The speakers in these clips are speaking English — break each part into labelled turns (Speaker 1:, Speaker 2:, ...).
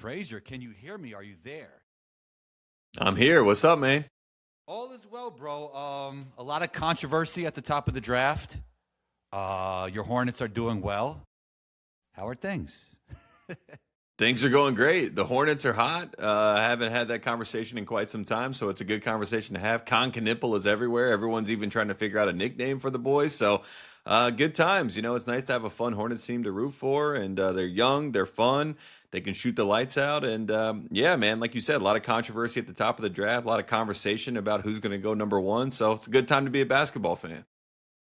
Speaker 1: Frazier. Can you hear me? Are you there?
Speaker 2: I'm here. What's up, man?
Speaker 1: All is well, bro. A lot of controversy at the top of the draft. Your Hornets are doing well. How are things?
Speaker 2: Things are going great. The Hornets are hot. I haven't had that conversation in quite some time, so it's a good conversation to have. Con Knipple is everywhere. Everyone's even trying to figure out a nickname for the boys. So good times. You know, it's nice to have a fun Hornets team to root for, and they're young, they're fun, they can shoot the lights out. And yeah, man, like you said, a lot of controversy at the top of the draft, a lot of conversation about who's going to go number one. So it's a good time to be a basketball fan.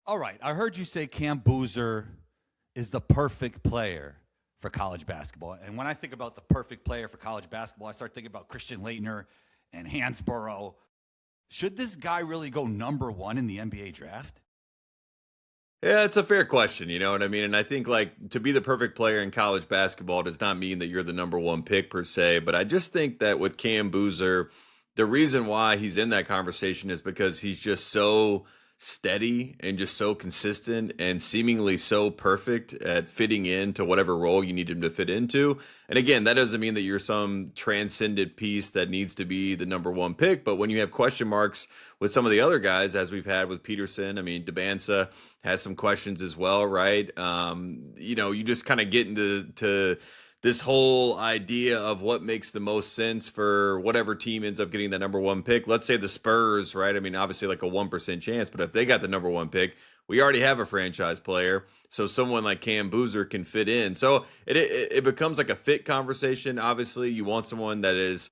Speaker 1: All right. I heard you say Cam Boozer is the perfect player for college basketball. And when I think about the perfect player for college basketball, I start thinking about Christian Laettner and Hansbrough. Should this guy really go number one in the NBA draft?
Speaker 2: Yeah, it's a fair question. You know what I mean? And I think, like, to be the perfect player in college basketball does not mean that you're the number one pick per se. But I just think that with Cam Boozer, the reason why he's in that conversation is because he's just so steady and just so consistent and seemingly so perfect at fitting into whatever role you need him to fit into. And again, that doesn't mean that you're some transcendent piece that needs to be the number one pick. But when you have question marks with some of the other guys, as we've had with Peterson, I mean, Dybantsa has some questions as well, right? You know, you just kind of get into this whole idea of what makes the most sense for whatever team ends up getting the number one pick. Let's say the Spurs, right? I mean, obviously like a 1% chance, but if they got the number one pick, we already have a franchise player. So someone like Cam Boozer can fit in. So it becomes like a fit conversation. Obviously, you want someone that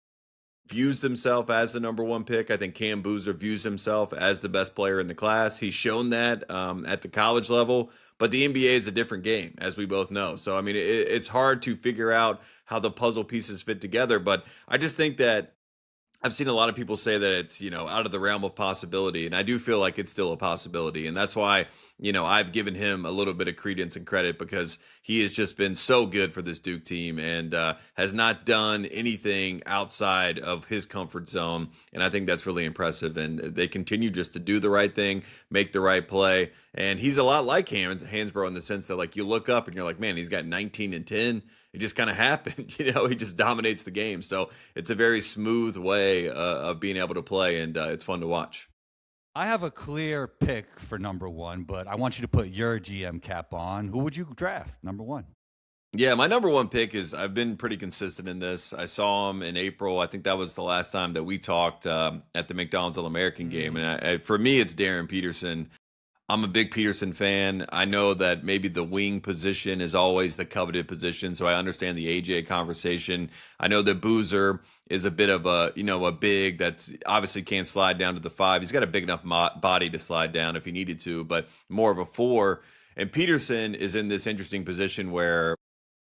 Speaker 2: views himself as the number one pick. I think Cam Boozer views himself as the best player in the class. He's shown that at the college level, but the NBA is a different game, as we both know. So, I mean, it's hard to figure out how the puzzle pieces fit together, but I just think that I've seen a lot of people say that it's, you know, out of the realm of possibility, and I do feel like it's still a possibility. And that's why, you know, I've given him a little bit of credence and credit because he has just been so good for this Duke team and has not done anything outside of his comfort zone. And I think that's really impressive. And they continue just to do the right thing, make the right play. And he's a lot like Hansbrough in the sense that, like, you look up and you're like, man, he's got 19 and 10. It just kind of happened, you know, he just dominates the game. So it's a very smooth way of being able to play, and it's fun to watch.
Speaker 1: I have a clear pick for number one, but I want you to put your GM cap on. Who would you draft, number one?
Speaker 2: Yeah, my number one pick is I've been pretty consistent in this. I saw him in April. I think that was the last time that we talked at the McDonald's All-American game. And for me, it's Daryn Peterson. I'm a big Peterson fan. I know that maybe the wing position is always the coveted position, so I understand the AJ conversation. I know that Boozer is a bit of a, you know, a big that's obviously can't slide down to the five. He's got a big enough body to slide down if he needed to, but more of a four. And Peterson is in this interesting position where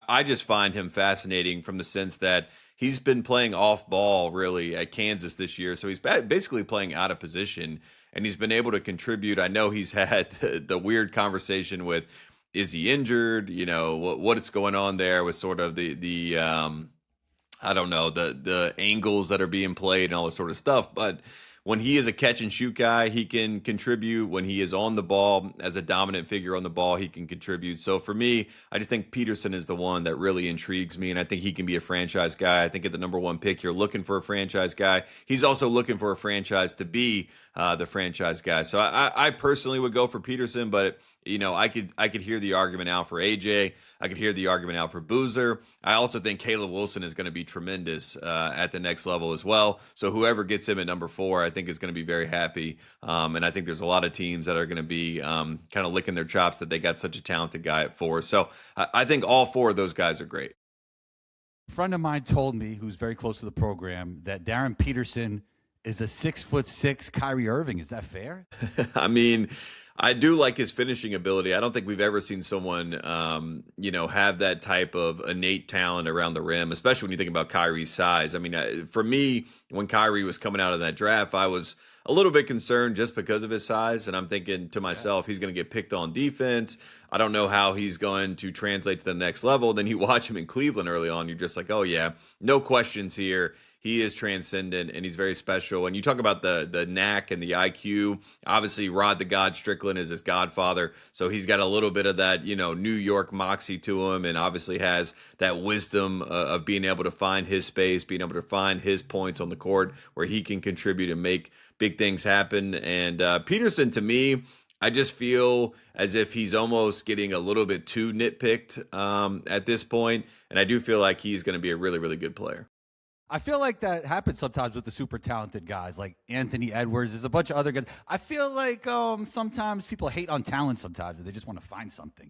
Speaker 2: I just find him fascinating from the sense that he's been playing off ball really at Kansas this year. So he's basically playing out of position and he's been able to contribute. I know he's had the weird conversation with, is he injured? You know, what is going on there with sort of the I don't know, the angles that are being played and all this sort of stuff. But when he is a catch and shoot guy, he can contribute. When he is on the ball as a dominant figure on the ball, he can contribute. So for me, I just think Peterson is the one that really intrigues me, and I think he can be a franchise guy. I think at the number one pick, you're looking for a franchise guy. He's also looking for a franchise to be the franchise guy. So I personally would go for Peterson, but you know, I could hear the argument out for AJ. I could hear the argument out for Boozer. I also think Caleb Wilson is going to be tremendous at the next level as well. So whoever gets him at number 4, I think is going to be very happy. And I think there's a lot of teams that are going to be kind of licking their chops that they got such a talented guy at 4. So I think all 4 of those guys are great.
Speaker 1: A friend of mine told me, who's very close to the program, that Daryn Peterson is a 6'6" Kyrie Irving. Is that fair?
Speaker 2: I mean, I do like his finishing ability. I don't think we've ever seen someone, you know, have that type of innate talent around the rim, especially when you think about Kyrie's size. I mean, for me, when Kyrie was coming out of that draft, I was a little bit concerned just because of his size. And I'm thinking to
Speaker 1: Yeah.
Speaker 2: myself, he's going to get picked on defense. I don't know how he's going to translate to the next level. Then you watch him in Cleveland early on, you're just like, oh, yeah, no questions here. He is transcendent and he's very special. And you talk about the knack and the IQ. Obviously, Rod the God Strickland is his godfather. So he's got a little bit of that, New York moxie to him, and obviously has that wisdom of being able to find his space, being able to find his points on the court where he can contribute and make big things happen. And Peterson, to me, I just feel as if he's almost getting a little bit too nitpicked at this point. And I do feel like he's going to be a really, really good player.
Speaker 1: I feel like that happens sometimes with the super talented guys like Anthony Edwards. There's a bunch of other guys. I feel like sometimes people hate on talent sometimes. They just want to find something,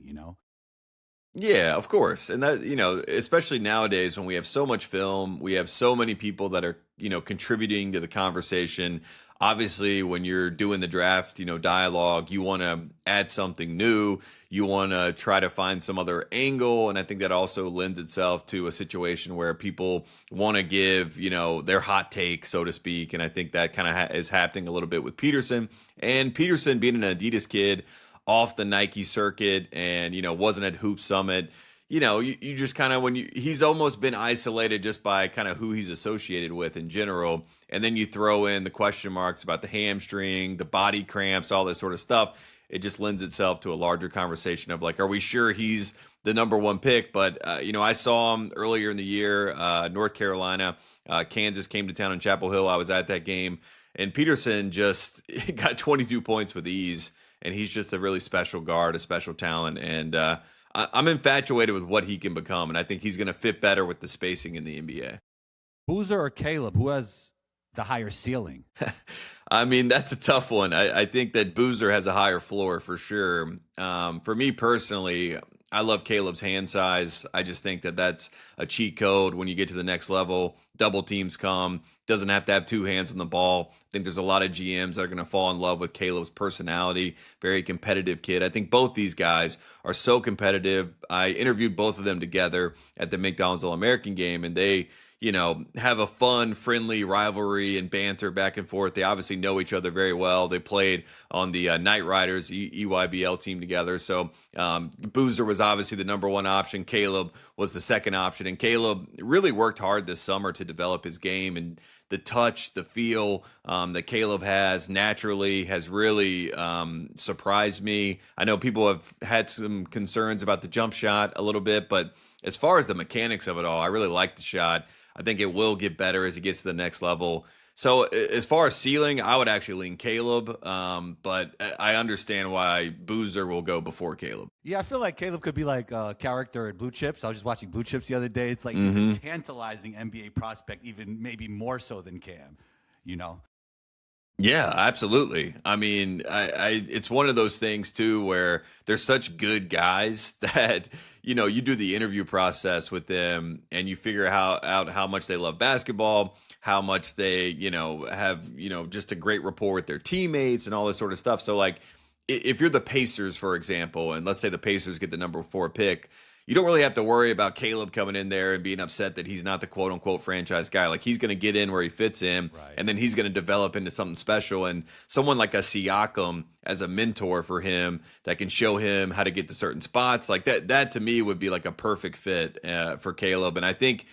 Speaker 2: Yeah, of course. And that, especially nowadays when we have so much film, we have so many people that are, contributing to the conversation. Obviously, when you're doing the draft, dialogue, you want to add something new. You want to try to find some other angle. And I think that also lends itself to a situation where people want to give, their hot take, so to speak. And I think that kind of is happening a little bit with Peterson. And Peterson being an Adidas kid, off the Nike circuit and, wasn't at Hoop Summit, you just kind of, he's almost been isolated just by kind of who he's associated with in general. And then you throw in the question marks about the hamstring, the body cramps, all this sort of stuff. It just lends itself to a larger conversation of like, are we sure he's the number one pick? But, I saw him earlier in the year, North Carolina, Kansas came to town in Chapel Hill. I was at that game and Peterson just got 22 points with ease. And he's just a really special guard, a special talent. And I'm infatuated with what he can become. And I think he's going to fit better with the spacing in the NBA.
Speaker 1: Boozer or Caleb, who has the higher ceiling?
Speaker 2: I mean, that's a tough one. I think that Boozer has a higher floor for sure. For me personally, I love Caleb's hand size. I just think that that's a cheat code when you get to the next level. Double teams come. Doesn't have to have two hands on the ball. I think there's a lot of GMs that are going to fall in love with Caleb's personality. Very competitive kid. I think both these guys are so competitive. I interviewed both of them together at the McDonald's All-American game, and they have a fun, friendly rivalry and banter back and forth. They obviously know each other very well. They played on the Knight Riders EYBL team together. So Boozer was obviously the number one option. Caleb was the second option. And Caleb really worked hard this summer to develop his game, and the touch, the feel that Caleb has naturally has really surprised me. I know people have had some concerns about the jump shot a little bit, but as far as the mechanics of it all, I really like the shot. I think it will get better as he gets to the next level. So as far as ceiling, I would actually lean Caleb, but I understand why Boozer will go before Caleb.
Speaker 1: Yeah, I feel like Caleb could be like a character in Blue Chips. I was just watching Blue Chips the other day. It's like he's a tantalizing NBA prospect, even maybe more so than Cam,
Speaker 2: Yeah, absolutely. I mean, it's one of those things too where there's such good guys that you do the interview process with them and you figure out how much they love basketball, how much they have just a great rapport with their teammates and all this sort of stuff. So like, if you're the Pacers, for example, and let's say the Pacers get the number 4 pick, you don't really have to worry about Caleb coming in there and being upset that he's not the quote unquote franchise guy. Like he's going to get in where he fits in,
Speaker 1: Right.
Speaker 2: and then he's going to develop into something special. And someone like a Siakam as a mentor for him that can show him how to get to certain spots, like that to me would be like a perfect fit for Caleb. And I think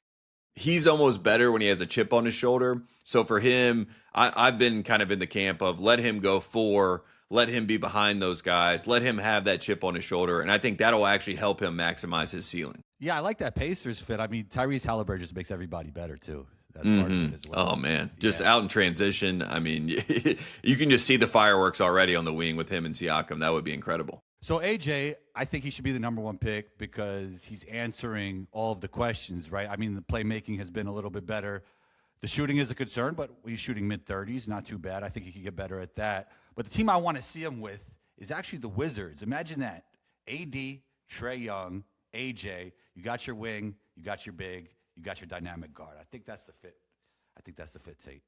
Speaker 2: he's almost better when he has a chip on his shoulder. So for him, I've been kind of in the camp of let him go 4. Let him be behind those guys. Let him have that chip on his shoulder. And I think that'll actually help him maximize his ceiling.
Speaker 1: Yeah, I like that Pacers fit. I mean, Tyrese Halliburton just makes everybody better, too. That's part of it as well.
Speaker 2: Oh, man. Just out in transition. I mean, you can just see the fireworks already on the wing with him and Siakam. That would be incredible.
Speaker 1: So, AJ, I think he should be the number 1 pick because he's answering all of the questions, right? I mean, the playmaking has been a little bit better. The shooting is a concern, but he's shooting mid-30s, not too bad. I think he could get better at that. But the team I want to see him with is actually the Wizards. Imagine that. AD, Trae Young, AJ, you got your wing, you got your big, you got your dynamic guard. I think that's the fit. Tate.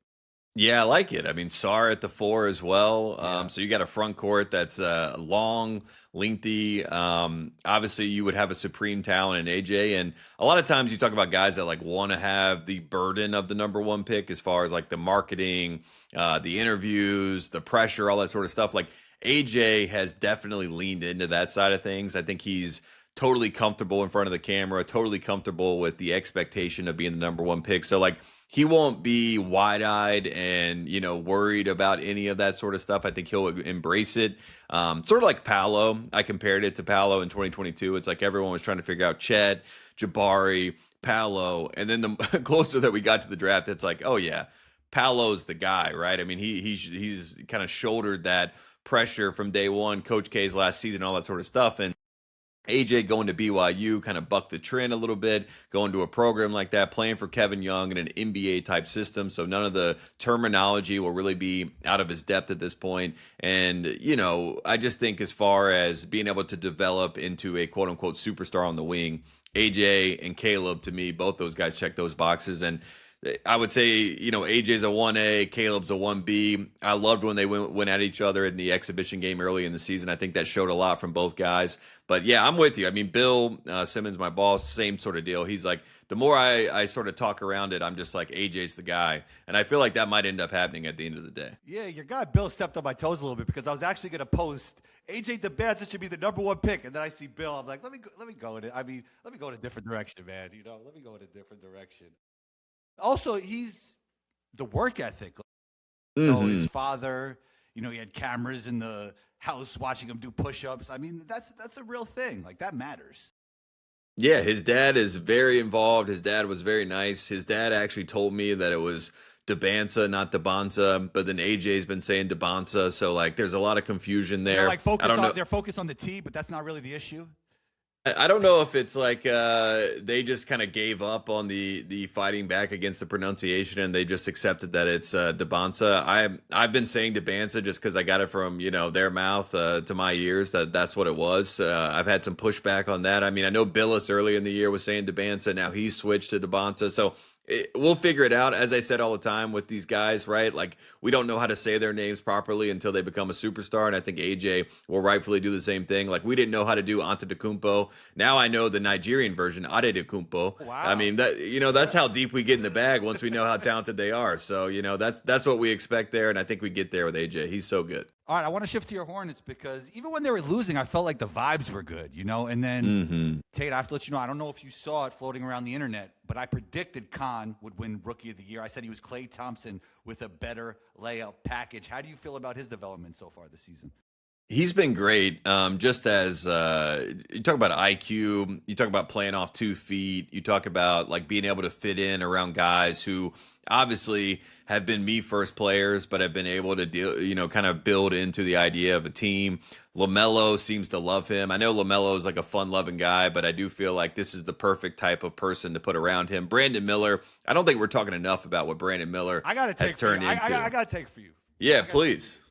Speaker 2: Yeah, I like it. I mean, Sar at the 4 as well.
Speaker 1: Yeah.
Speaker 2: So you got a front court that's long, lengthy. Obviously, you would have a supreme talent in AJ. And a lot of times you talk about guys that like want to have the burden of the number one pick as far as like the marketing, the interviews, the pressure, all that sort of stuff. Like AJ has definitely leaned into that side of things. I think he's totally comfortable in front of the camera, totally comfortable with the expectation of being the number one pick. So like he won't be wide-eyed and worried about any of that sort of stuff. I think he'll embrace it. Sort of like Paolo. I compared it to Paolo in 2022. It's like everyone was trying to figure out Chet, Jabari, Paolo, and then the closer that we got to the draft, it's like, oh yeah, Paolo's the guy, right? I mean, he's kind of shouldered that pressure from day one, Coach K's last season, all that sort of stuff, and AJ going to BYU kind of bucked the trend a little bit, going to a program like that, playing for Kevin Young in an NBA type system. So none of the terminology will really be out of his depth at this point. And, I just think as far as being able to develop into a quote unquote superstar on the wing, AJ and Caleb, to me, both those guys check those boxes. And I would say, AJ's a 1A, Caleb's a 1B. I loved when they went at each other in the exhibition game early in the season. I think that showed a lot from both guys. But yeah, I'm with you. I mean, Bill Simmons, my boss, same sort of deal. He's like, the more I sort of talk around it, I'm just like, AJ's the guy. And I feel like that might end up happening at the end of the day.
Speaker 1: Yeah, your guy Bill stepped on my toes a little bit because I was actually going to post AJ Dybantsa should be the number one pick, and then I see Bill. I'm like, let me go in it. Let me go in a different direction, man. Let me go in a different direction. Also, he's the work ethic. His father, he had cameras in the house watching him do push-ups. I mean, that's a real thing. Like, that matters.
Speaker 2: Yeah, his dad is very involved. His dad was very nice. His dad actually told me that it was Dybantsa, not Dybantsa, but then AJ's been saying Dybantsa, so like there's a lot of confusion there.
Speaker 1: They're focused on the T, but that's not really the issue.
Speaker 2: I don't know if it's like they just kind of gave up on the fighting back against the pronunciation and they just accepted that it's Dybantsa. I've been saying Dybantsa just because I got it from their mouth to my ears that's what it was. I've had some pushback on that. I mean, I know Billis early in the year was saying Dybantsa. Now he's switched to Dybantsa. So we'll figure it out. As I said all the time with these guys, right? Like we don't know how to say their names properly until they become a superstar. And I think AJ will rightfully do the same thing. Like we didn't know how to do Antetokounmpo. Now I know the Nigerian version, Adetokounmpo.
Speaker 1: Wow.
Speaker 2: I mean, that's how deep we get in the bag once we know how talented they are. So, that's what we expect there. And I think we get there with AJ. He's so good.
Speaker 1: All right, I want to shift to your Hornets because even when they were losing, I felt like the vibes were good, And then, Tate, I have to let you know, I don't know if you saw it floating around the internet, but I predicted Khan would win Rookie of the Year. I said he was Klay Thompson with a better layup package. How do you feel about his development so far this season?
Speaker 2: He's been great. Just as you talk about IQ, you talk about playing off 2 feet, you talk about like being able to fit in around guys who obviously have been me first players, but have been able to deal, kind of build into the idea of a team. Lamelo seems to love him. I know Lamelo is like a fun-loving guy, but I do feel like this is the perfect type of person to put around him. Brandon Miller, I don't think we're talking enough about what Brandon Miller has turned into.
Speaker 1: I got to take for you.
Speaker 2: Yeah, please.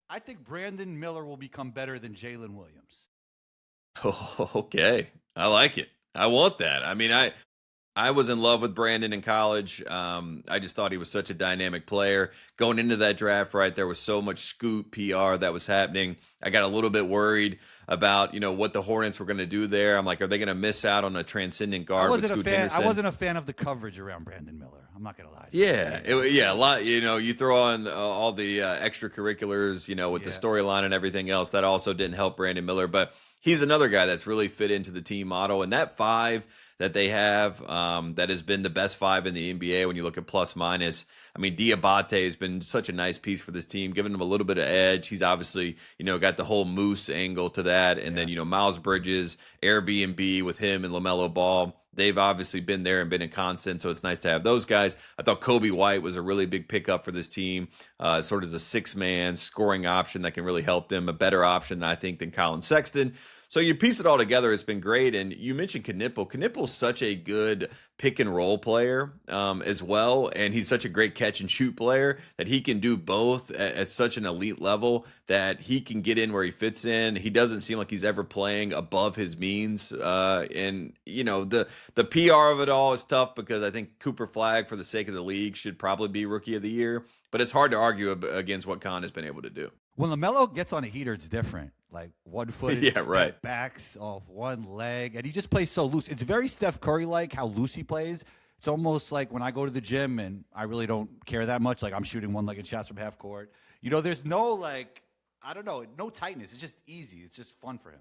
Speaker 1: I think Brandon Miller will become better than Jalen Williams.
Speaker 2: Oh, okay. I like it. I want that. I mean, I was in love with Brandon in college. I just thought he was such a dynamic player. Going into that draft, right, there was so much scoop PR that was happening. I got a little bit worried about, what the Hornets were going to do there. I'm like, are they going to miss out on a transcendent guard with Scoot Henderson?
Speaker 1: I wasn't a fan of the coverage around Brandon Miller. I'm not going to lie.
Speaker 2: Yeah, a lot. You throw on all the extracurriculars, with the storyline and everything else. That also didn't help Brandon Miller, but he's another guy that's really fit into the team model. And that 5 that they have that has been the best 5 in the NBA when you look at plus minus. I mean, Diabate has been such a nice piece for this team, giving them a little bit of edge. He's obviously, got the whole Moose angle to that. And then, Miles Bridges, Airbnb with him and LaMelo Ball. They've obviously been there and been a constant, so it's nice to have those guys. I thought Kobe White was a really big pickup for this team, sort of as a 6-man scoring option that can really help them, a better option, I think, than Colin Sexton. So you piece it all together, it's been great. And you mentioned Knipple. Knipple's such a good pick and roll player as well. And he's such a great catch and shoot player that he can do both at such an elite level that he can get in where he fits in. He doesn't seem like he's ever playing above his means. And, the PR of it all is tough because I think Cooper Flagg, for the sake of the league, should probably be rookie of the year. But it's hard to argue against what Con has been able to do.
Speaker 1: When Lamelo gets on a heater, it's different. Like one-footed,
Speaker 2: Yeah, right.
Speaker 1: backs off one leg, and he just plays so loose. It's very Steph Curry-like how loose he plays. It's almost like when I go to the gym and I really don't care that much. Like I'm shooting one-legged shots from half court. There's no no tightness. It's just easy. It's just fun for him.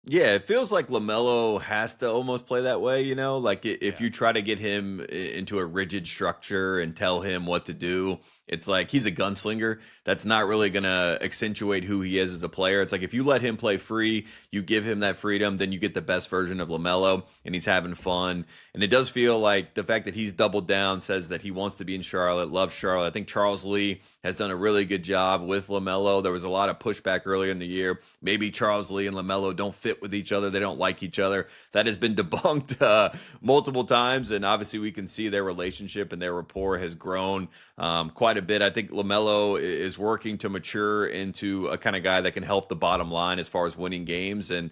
Speaker 2: Yeah, it feels like LaMelo has to almost play that way, like if you try to get him into a rigid structure and tell him what to do, it's like he's a gunslinger. That's not really going to accentuate who he is as a player. It's like if you let him play free, you give him that freedom, then you get the best version of LaMelo and he's having fun. And it does feel like the fact that he's doubled down says that he wants to be in Charlotte, loves Charlotte. I think Charles Lee has done a really good job with LaMelo. There was a lot of pushback earlier in the year. Maybe Charles Lee and LaMelo don't fit with each other. They don't like each other. That has been debunked multiple times. And obviously we can see their relationship and their rapport has grown quite a bit. I think LaMelo is working to mature into a kind of guy that can help the bottom line as far as winning games. And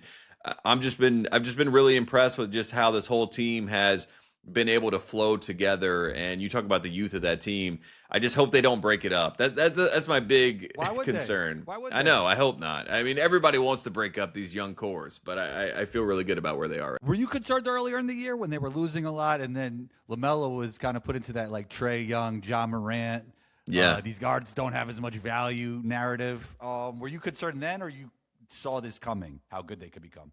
Speaker 2: I've just been really impressed with just how this whole team has been able to flow together. And you talk about the youth of that team. I just hope they don't break it up. That's my big concern.
Speaker 1: Why would
Speaker 2: I know. I hope not. I mean, everybody wants to break up these young cores, but I feel really good about where they are.
Speaker 1: Were you concerned earlier in the year when they were losing a lot, and then LaMelo was kind of put into that like Trae Young, John Morant?
Speaker 2: Yeah,
Speaker 1: these guards don't have as much value narrative. Were you concerned then, or you saw this coming? How good they could become?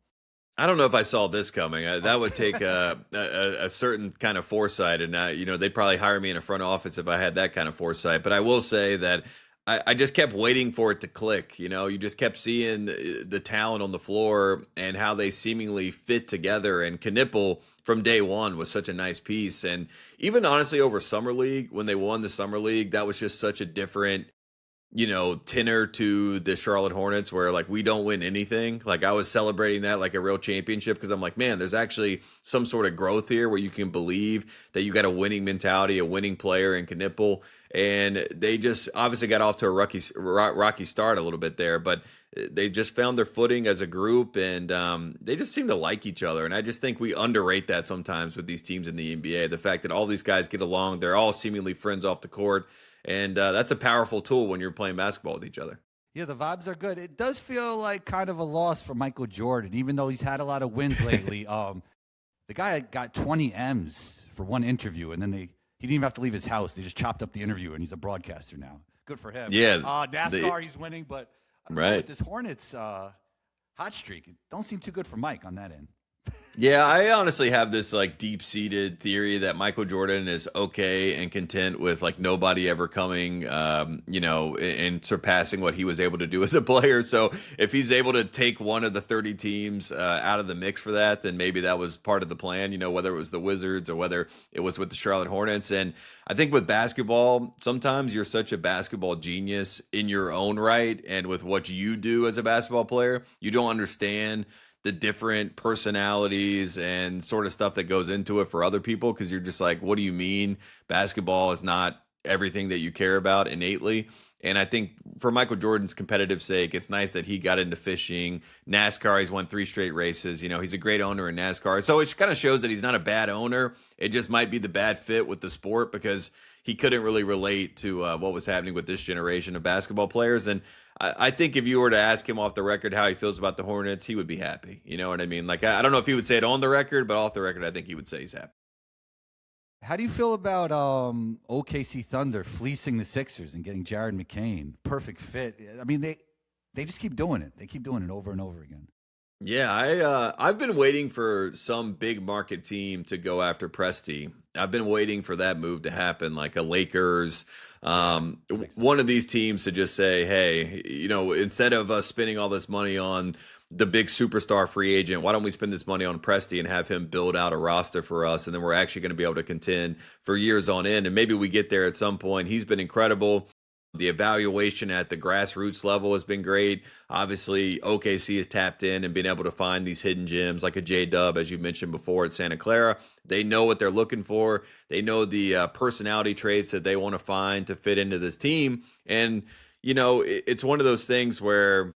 Speaker 2: I don't know if I saw this coming. That would take a certain kind of foresight, and they'd probably hire me in a front office if I had that kind of foresight. But I will say that I just kept waiting for it to click. You just kept seeing the talent on the floor and how they seemingly fit together. And Knipple from day one was such a nice piece. And even honestly over Summer League, when they won the Summer League, that was just such a different tenor to the Charlotte Hornets where like we don't win anything. Like I was celebrating that like a real championship because I'm like, man, there's actually some sort of growth here where you can believe that you got a winning mentality, a winning player in Knipple. And they just obviously got off to a rocky start a little bit there, but they just found their footing as a group and they just seem to like each other. And I just think we underrate that sometimes with these teams in the NBA. The fact that all these guys get along, they're all seemingly friends off the court. And that's a powerful tool when you're playing basketball with each other.
Speaker 1: Yeah, the vibes are good. It does feel like kind of a loss for Michael Jordan, even though he's had a lot of wins lately. The guy got 20 M's for one interview, and then he didn't even have to leave his house. They just chopped up the interview, and he's a broadcaster now. Good for him.
Speaker 2: Yeah.
Speaker 1: NASCAR, he's winning, but
Speaker 2: right.
Speaker 1: With this Hornets hot streak, it don't seem too good for Mike on that end.
Speaker 2: Yeah, I honestly have this like deep-seated theory that Michael Jordan is okay and content with like nobody ever coming, and surpassing what he was able to do as a player. So if he's able to take one of the 30 teams out of the mix for that, then maybe that was part of the plan, whether it was the Wizards or whether it was with the Charlotte Hornets. And I think with basketball, sometimes you're such a basketball genius in your own right. And with what you do as a basketball player, you don't understand the different personalities and sort of stuff that goes into it for other people because you're just like, what do you mean basketball is not everything that you care about innately? And I think for Michael Jordan's competitive sake, it's nice that he got into fishing. NASCAR, he's won 3 straight races. He's a great owner in NASCAR. So it kind of shows that he's not a bad owner. It just might be the bad fit with the sport because he couldn't really relate to what was happening with this generation of basketball players. And I think if you were to ask him off the record how he feels about the Hornets, he would be happy. You know what I mean? Like, I don't know if he would say it on the record, but off the record, I think he would say he's happy.
Speaker 1: How do you feel about OKC Thunder fleecing the Sixers and getting Jared McCain? Perfect fit. I mean, they just keep doing it. They keep doing it over and over again.
Speaker 2: Yeah, I've been waiting for some big market team to go after Presti. I've been waiting for that move to happen, like a Lakers, one of these teams to just say, hey, instead of us spending all this money on the big superstar free agent, why don't we spend this money on Presti and have him build out a roster for us? And then we're actually going to be able to contend for years on end. And maybe we get there at some point. He's been incredible. The evaluation at the grassroots level has been great. Obviously, OKC has tapped in and been able to find these hidden gems like a J Dub, as you mentioned before, at Santa Clara. They know what they're looking for. They know the personality traits that they want to find to fit into this team. And, it's one of those things where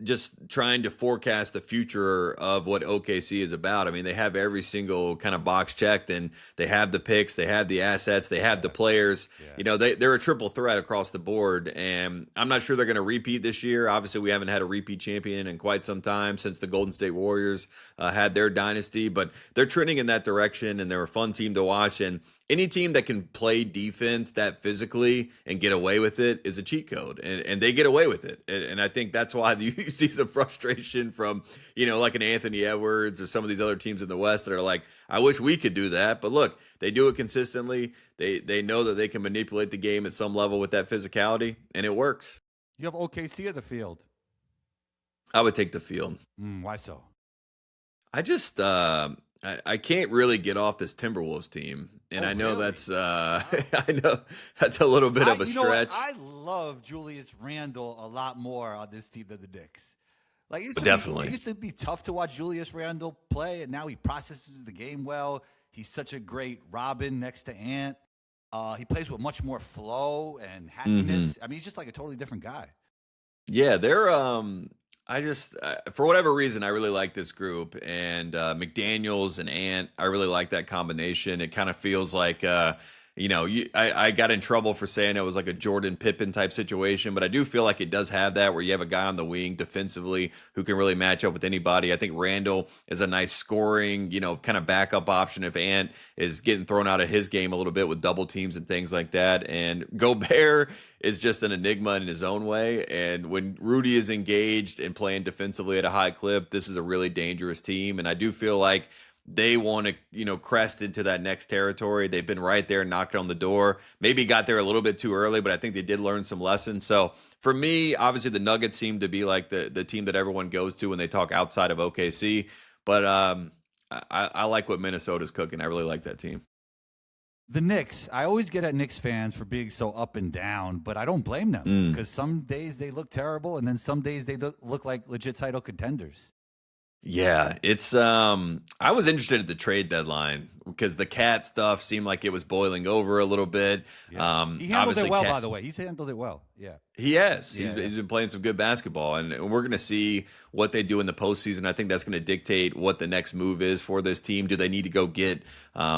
Speaker 2: just trying to forecast the future of what OKC is about. I mean, they have every single kind of box checked, and they have the picks, they have the assets, they have the players.
Speaker 1: Yeah.
Speaker 2: They're a triple threat across the board, and I'm not sure they're going to repeat this year. Obviously, we haven't had a repeat champion in quite some time since the Golden State Warriors had their dynasty, but they're trending in that direction, and they're a fun team to watch. And any team that can play defense that physically and get away with it is a cheat code, and they get away with it. And I think that's why you see some frustration from, like an Anthony Edwards or some of these other teams in the West that are like, I wish we could do that. But look, they do it consistently. They know that they can manipulate the game at some level with that physicality, and it works.
Speaker 1: You have OKC or the field?
Speaker 2: I would take the field.
Speaker 1: Why so?
Speaker 2: I just I can't really get off this Timberwolves team, and I know
Speaker 1: really?
Speaker 2: that's I know that's a little bit of a stretch.
Speaker 1: I love Julius Randle a lot more on this team than the Knicks. Like
Speaker 2: Definitely.
Speaker 1: It used to be tough to watch Julius Randle play, and now he processes the game well. He's such a great Robin next to Ant. He plays with much more flow and happiness. I mean, he's just like a totally different guy.
Speaker 2: Yeah, they're I just for whatever reason I really like this group, and McDaniels and Ant, I really like that combination. It kind of feels like I got in trouble for saying it was like a Jordan Pippen type situation, but I do feel like it does have that where you have a guy on the wing defensively who can really match up with anybody. I think Randall is a nice scoring, kind of backup option if Ant is getting thrown out of his game a little bit with double teams and things like that. And Gobert is just an enigma in his own way. And when Rudy is engaged and playing defensively at a high clip, this is a really dangerous team. And I do feel like they want to, crest into that next territory. They've been right there knocking on the door. Maybe got there a little bit too early, but I think they did learn some lessons. So for me, obviously the Nuggets seem to be like the team that everyone goes to when they talk outside of OKC. But I like what Minnesota's cooking. I really like that team.
Speaker 1: The Knicks, I always get at Knicks fans for being so up and down, but I don't blame them because some days they look terrible, and then some days they look like legit title contenders.
Speaker 2: Yeah, it's I was interested at the trade deadline because the Cat stuff seemed like it was boiling over a little bit.
Speaker 1: Yeah. He handled it well, by the way. He's handled it well. Yeah.
Speaker 2: He has.
Speaker 1: Yeah,
Speaker 2: He's been playing some good basketball, and we're going to see what they do in the postseason. I think that's going to dictate what the next move is for this team. Do they need to go get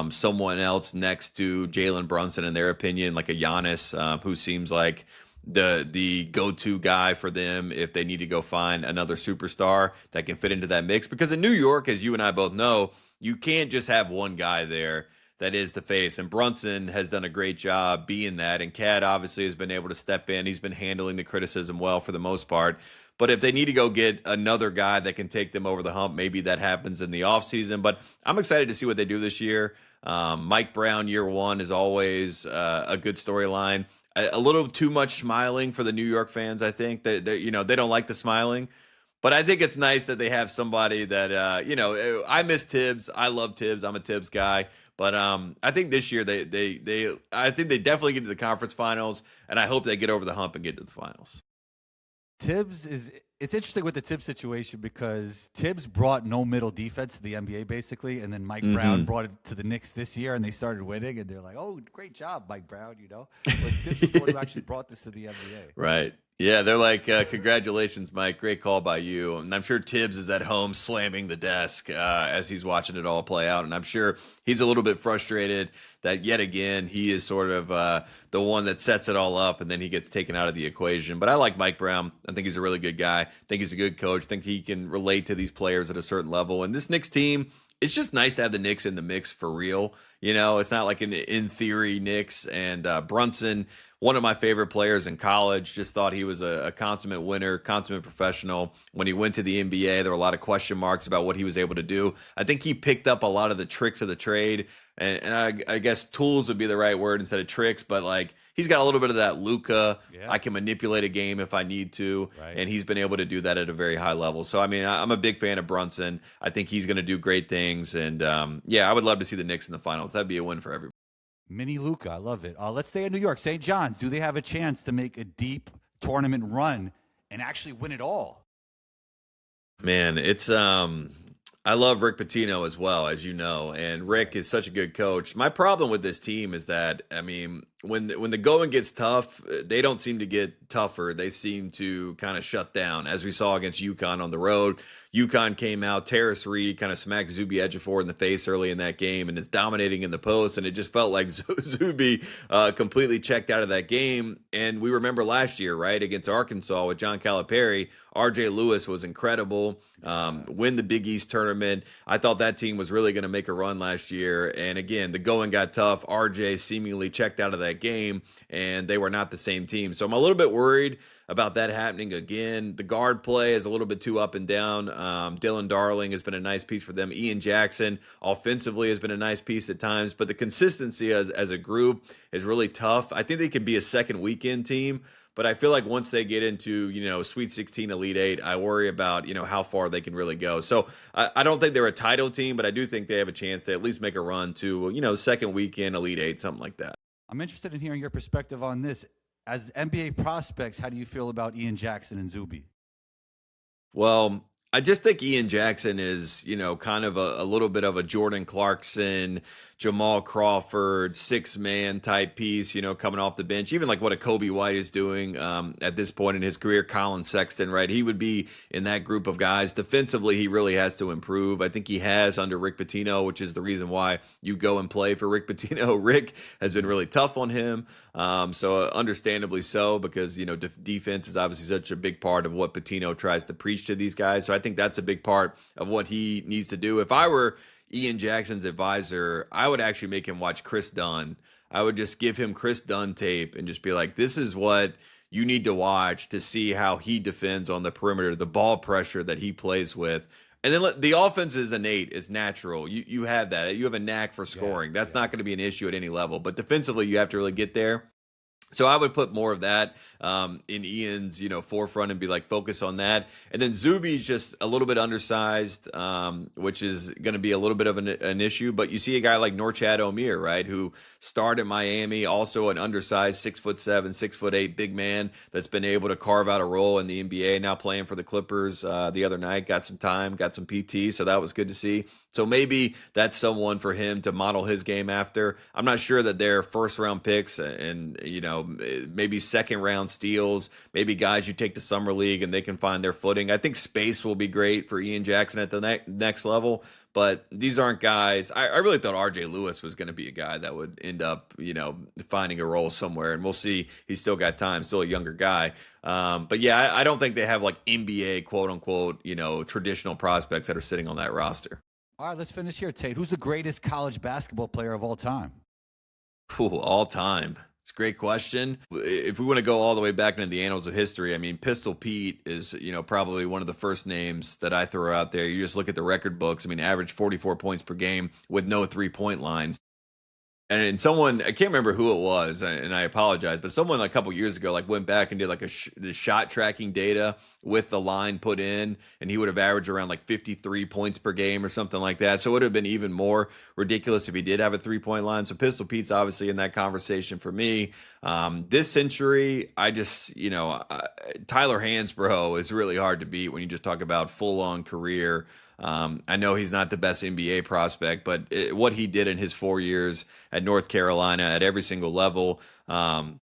Speaker 2: someone else next to Jalen Brunson, in their opinion, like a Giannis, who seems like the go-to guy for them if they need to go find another superstar that can fit into that mix? Because in New York, as you and I both know, you can't just have one guy there that is the face, and Brunson has done a great job being that, and Cat obviously has been able to step in. He's been handling the criticism well for the most part. But if they need to go get another guy that can take them over the hump, maybe that happens in the offseason. But I'm excited to see what they do this year. Mike Brown, year one, is always a good storyline. A little too much smiling for the New York fans, I think. They don't like the smiling. But I think it's nice that they have somebody that, I miss Tibbs. I love Tibbs. I'm a Tibbs guy. But I think this year I think they definitely get to the conference finals, and I hope they get over the hump and get to the finals.
Speaker 1: It's interesting with the Tibbs situation because Tibbs brought no middle defense to the NBA basically, and then Mike Brown brought it to the Knicks this year, and they started winning, and they're like, "Oh, great job, Mike Brown!" But Tibbs was the one who actually brought this to the NBA.
Speaker 2: Right. Yeah, they're like, congratulations, Mike. Great call by you. And I'm sure Tibbs is at home slamming the desk as he's watching it all play out. And I'm sure he's a little bit frustrated that yet again he is sort of the one that sets it all up, and then he gets taken out of the equation. But I like Mike Brown. I think he's a really good guy. I think he's a good coach. I think he can relate to these players at a certain level. And this Knicks team, it's just nice to have the Knicks in the mix for real. It's not like an in theory Knicks. And Brunson, one of my favorite players in college, just thought he was a consummate winner, consummate professional. When he went to the NBA, there were a lot of question marks about what he was able to do. I think he picked up a lot of the tricks of the trade. And I guess tools would be the right word instead of tricks, but like he's got a little bit of that Luka. Yeah. I can manipulate a game if I need to, right. And he's been able to do that at a very high level. So, I mean, I'm a big fan of Brunson. I think he's going to do great things. And, I would love to see the Knicks in the finals. That'd be a win for everybody.
Speaker 1: Mini Luca, I love it. Let's stay in New York. St. John's, do they have a chance to make a deep tournament run and actually win it all?
Speaker 2: Man, it's I love Rick Pitino as well, as you know, and Rick is such a good coach. My problem with this team is that, I mean, when the going gets tough, they don't seem to get tougher. They seem to kind of shut down, as we saw against UConn on the road. UConn came out, Terrace Reed kind of smacked Zuby Ejiofor in the face early in that game and is dominating in the post, and it just felt like Zuby completely checked out of that game. And we remember last year, right, against Arkansas with John Calipari, RJ Lewis was incredible, win the Big East tournament. I thought that team was really going to make a run last year, and again, the going got tough. RJ seemingly checked out of that game, and they were not the same team. So I'm a little bit worried about that happening again. The guard play is a little bit too up and down. Dylan Darling has been a nice piece for them. Ian Jackson offensively has been a nice piece at times, but the consistency as a group is really tough. I think they could be a second weekend team, but I feel like once they get into, Sweet 16, Elite 8, I worry about, how far they can really go. So I don't think they're a title team, but I do think they have a chance to at least make a run to, second weekend, Elite 8, something like that.
Speaker 1: I'm interested in hearing your perspective on this. As NBA prospects, how do you feel about Ian Jackson and Zuby?
Speaker 2: Well, I just think Ian Jackson is, kind of a little bit of a Jordan Clarkson, Jamal Crawford, six-man type piece, coming off the bench. Even like what a Kobe White is doing at this point in his career, Colin Sexton, right? He would be in that group of guys. Defensively, he really has to improve. I think he has under Rick Pitino, which is the reason why you go and play for Rick Pitino. Rick has been really tough on him, so understandably so, because, defense is obviously such a big part of what Pitino tries to preach to these guys. So I think that's a big part of what he needs to do. If I were Ian Jackson's advisor, I would actually make him watch Chris Dunn. I would just give him Chris Dunn tape and just be like, this is what you need to watch to see how he defends on the perimeter, the ball pressure that he plays with. And then the offense is innate, it's natural. You have that. You have a knack for scoring. That's not going to be an issue at any level. But defensively, you have to really get there. So I would put more of that in Ian's, forefront and be like, focus on that. And then Zuby's just a little bit undersized, which is going to be a little bit of an issue. But you see a guy like Norchad Omier, right, who starred in Miami, also an undersized 6'7", 6'8" big man that's been able to carve out a role in the NBA. Now playing for the Clippers the other night, got some time, got some PT, so that was good to see. So maybe that's someone for him to model his game after. I'm not sure that they're first-round picks and maybe second-round steals, maybe guys you take to Summer League and they can find their footing. I think space will be great for Ian Jackson at the next level, but these aren't guys. I really thought RJ Lewis was going to be a guy that would end up, finding a role somewhere, and we'll see. He's still got time, still a younger guy. But yeah, I don't think they have like NBA, quote-unquote, traditional prospects that are sitting on that roster.
Speaker 1: All right, let's finish here, Tate. Who's the greatest college basketball player of all time?
Speaker 2: All time. It's a great question. If we want to go all the way back into the annals of history, I mean, Pistol Pete is, probably one of the first names that I throw out there. You just look at the record books. I mean, average 44 points per game with no three-point lines. And someone, I can't remember who it was, and I apologize, but someone a couple years ago went back and did the shot tracking data with the line put in, and he would have averaged around 53 points per game or something like that. So it would have been even more ridiculous if he did have a three-point line. So Pistol Pete's obviously in that conversation for me. This century, I just, Tyler Hansbrough is really hard to beat when you just talk about full-on career. I know he's not the best NBA prospect, but what he did in his 4 years at North Carolina at every single level, the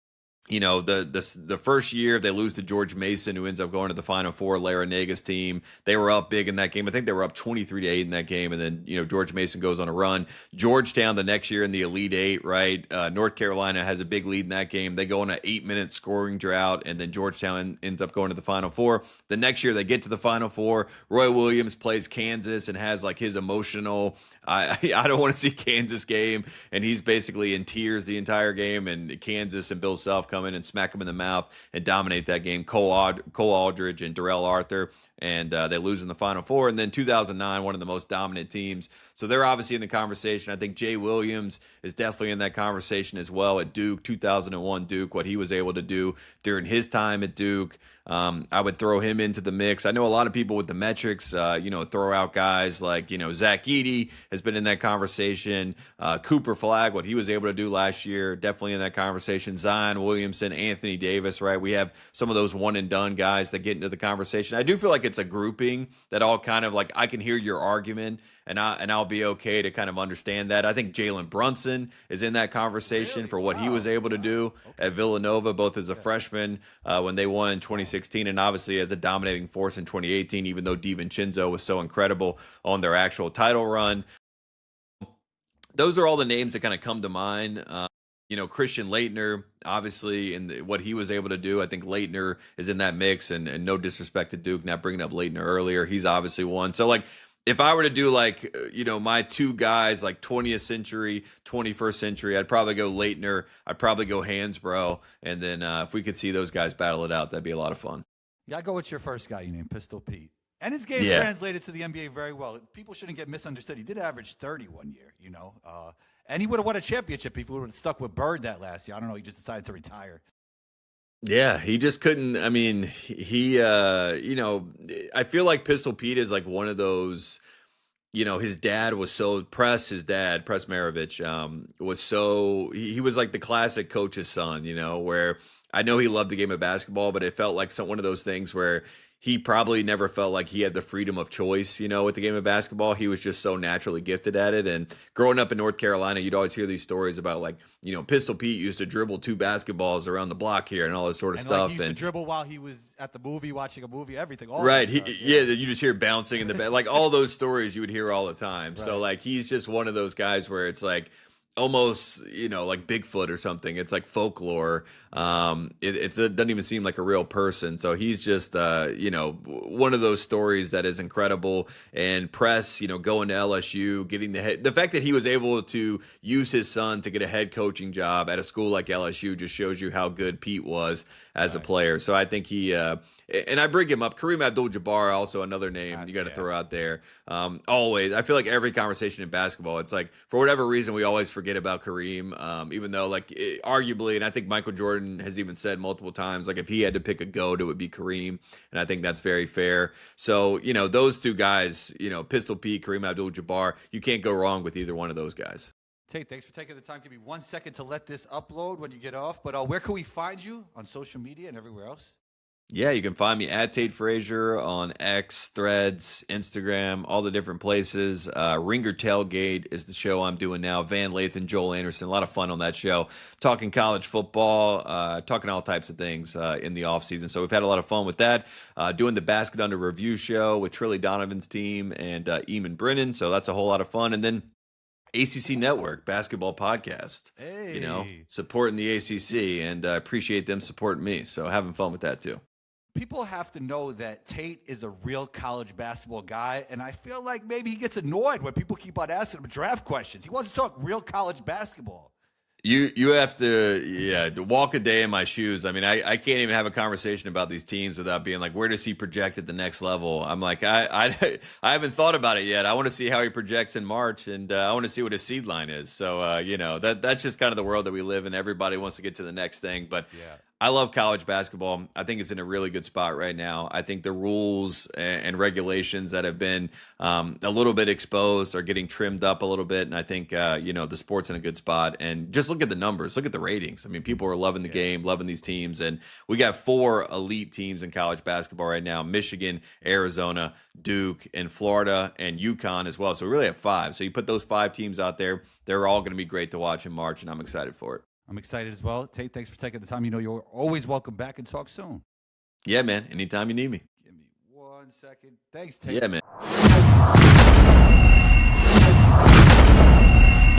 Speaker 2: first year they lose to George Mason, who ends up going to the Final Four, Larinagas team. They were up big in that game. I think they were up 23-8 in that game. And then, George Mason goes on a run. Georgetown the next year in the Elite Eight, right? North Carolina has a big lead in that game. They go on an 8-minute scoring drought, and then Georgetown ends up going to the Final Four. The next year they get to the Final Four. Roy Williams plays Kansas and has his emotional, I don't want to see Kansas game. And he's basically in tears the entire game. And Kansas and Bill Self come in and smack him in the mouth and dominate that game. Cole Aldridge and Darrell Arthur. and they lose in the Final Four. And then 2009, one of the most dominant teams. So they're obviously in the conversation. I think Jay Williams is definitely in that conversation as well at Duke, 2001 Duke, what he was able to do during his time at Duke. I would throw him into the mix. I know a lot of people with the metrics, throw out guys like, Zach Edey has been in that conversation. Cooper Flagg, what he was able to do last year, definitely in that conversation. Zion Williamson, Anthony Davis, right? We have some of those one and done guys that get into the conversation. I do feel like it's a grouping that all kind of like, I can hear your argument and I'll be okay to kind of understand that. I think Jalen Brunson is in that conversation for what he was able to do at Villanova, both as a freshman when they won in 2016 and obviously as a dominating force in 2018, even though DiVincenzo was so incredible on their actual title run. Those are all the names that kind of come to mind. Christian Laettner, obviously, in what he was able to do. I think Laettner is in that mix, and no disrespect to Duke, not bringing up Laettner earlier. He's obviously one. So, like, if I were to do, like, my two guys, like 20th century, 21st century, I'd probably go Laettner. I'd probably go Hansbrough. And then if we could see those guys battle it out, that'd be a lot of fun.
Speaker 1: Yeah, I'd go with your first guy you named, Pistol Pete. And his game translated to the NBA very well. People shouldn't get misunderstood. He did average 30 one year, and he would have won a championship if he would have stuck with Bird that last year. I don't know. He just decided to retire.
Speaker 2: Yeah, he just couldn't. I mean, I feel like Pistol Pete is like one of those, his dad was so Press Maravich, was so, he was like the classic coach's son, where I know he loved the game of basketball, but it felt like one of those things where he probably never felt like he had the freedom of choice, with the game of basketball. He was just so naturally gifted at it. And growing up in North Carolina, you'd always hear these stories about like, Pistol Pete used to dribble 2 basketballs around the block here and all this sort of stuff.
Speaker 1: Like he used to dribble while he was at the movie, watching a movie, everything.
Speaker 2: Right. You just hear bouncing in the bed. Like all those stories you would hear all the time. Right. So like, he's just one of those guys where it's like, almost, like Bigfoot or something. It's like folklore. It doesn't even seem like a real person. So he's just, one of those stories that is incredible. And Press, going to LSU, getting the fact that he was able to use his son to get a head coaching job at a school like LSU just shows you how good Pete was as a player. So I think he, and I bring him up. Kareem Abdul-Jabbar, also another name you got to throw out there. Always, I feel like every conversation in basketball, it's like for whatever reason we always forget about Kareem. Even though, like, arguably, and I think Michael Jordan has even said multiple times, like if he had to pick a GOAT, it would be Kareem, and I think that's very fair. So those two guys, Pistol Pete, Kareem Abdul-Jabbar, you can't go wrong with either one of those guys.
Speaker 1: Tate, thanks for taking the time. Give me 1 second to let this upload when you get off. But where can we find you on social media and everywhere else?
Speaker 2: Yeah, you can find me at Tate Frazier on X, Threads, Instagram, all the different places. Ringer Tailgate is the show I'm doing now. Van Lathan, Joel Anderson, a lot of fun on that show. Talking college football, talking all types of things in the offseason. So we've had a lot of fun with that. Doing the Basket Under Review show with Trilly Donovan's team and Eamon Brennan. So that's a whole lot of fun. And then ACC Network Basketball Podcast, supporting the ACC, and I appreciate them supporting me. So having fun with that too.
Speaker 1: People have to know that Tate is a real college basketball guy, and I feel like maybe he gets annoyed when people keep on asking him draft questions. He wants to talk real college basketball.
Speaker 2: You have to walk a day in my shoes. I mean, I can't even have a conversation about these teams without being like, where does he project at the next level? I'm like, I haven't thought about it yet. I want to see how he projects in March, and I want to see what his seed line is. So, that's just kind of the world that we live in. Everybody wants to get to the next thing, but I love college basketball. I think it's in a really good spot right now. I think the rules and regulations that have been a little bit exposed are getting trimmed up a little bit. And I think, the sport's in a good spot. And just look at the numbers. Look at the ratings. I mean, people are loving the game, loving these teams. And we got 4 elite teams in college basketball right now: Michigan, Arizona, Duke, and Florida, and UConn as well. So we really have 5. So you put those 5 teams out there, they're all going to be great to watch in March, and I'm excited for it.
Speaker 1: I'm excited as well. Tate, thanks for taking the time. You're always welcome back, and talk soon.
Speaker 2: Yeah, man. Anytime you need me.
Speaker 1: Give me 1 second. Thanks, Tate.
Speaker 2: Yeah, man.